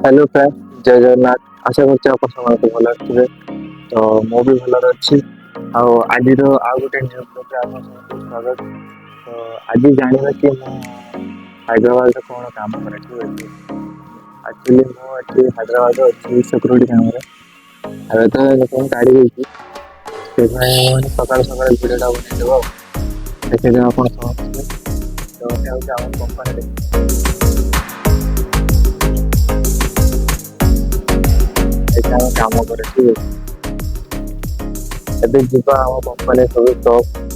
Hello friend, जय जगन्नाथ। आशा करछि आप समस्त भल थे। तो मु भी भल अच्छी। आज आउ गोटे न्यूज स्वागत। तो आज जानवा कि हैदराबाद कौन काम करे एक्चुअली मुझे हैदराबाद अच्छी सिक्यूरीटी काम तो लोक गाड़ी सकाल सकाल भिडियोटा बनईदेव देखिए आप समझते तो आम कंपानी काम करे ଏବେ ଯିବା ଆମ କମ୍ପାନୀ ସବୁ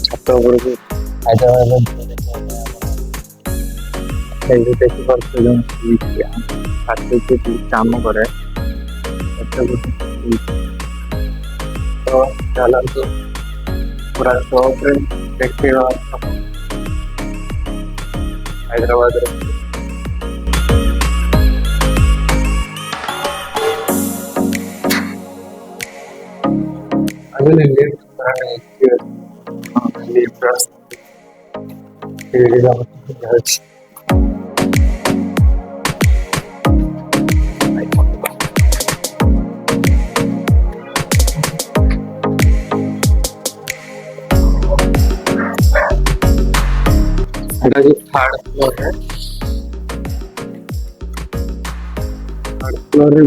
ଛାତ ଉପରକୁ ହାଇଦ୍ରାବାଦ ଦେଖିପାରୁଛୁ କାମ କରେ ତ ଚାଲନ୍ତୁ ପୁରା ସପରେ ଦେଖିବା ହାଇଦ୍ରାବାଦରେ ಅದನ್ನ थर्ड फ्लोर है। थर्ड फ्लोर है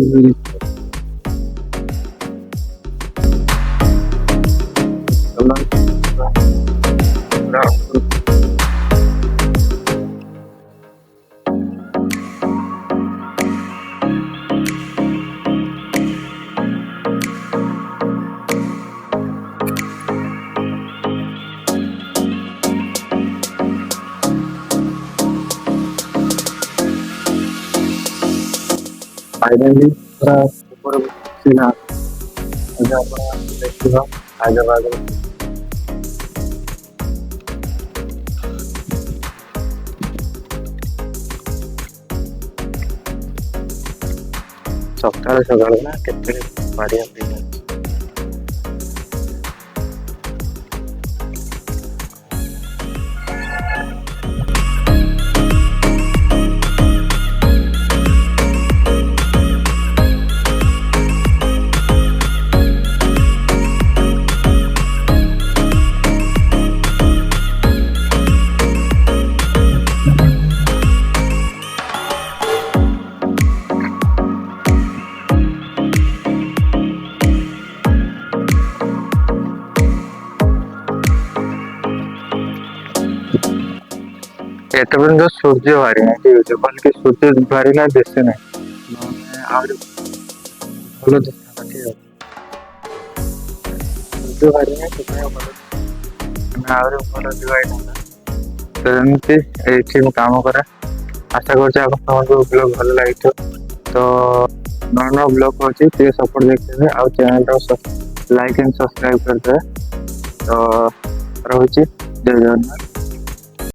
फाइनली पूरा ऊपर सीधा देखिए हैदराबाद सकाल सकाल ना केते बढ़िया जो सूर्य बाहरी ना ठीक है कल के सूर्य बाहरी ना देशे ना भल दिखा ठीक है सूर्य बाहरी ना भल दिवाई तो एमती ये काम करे आशा कर ब्लॉग भल लगी तो नवा नवा ब्लॉग अच्छी सपोर्ट देखते आउ चैनल लाइक एंड सब्सक्राइब करदे तो रही जय जगन्नाथ।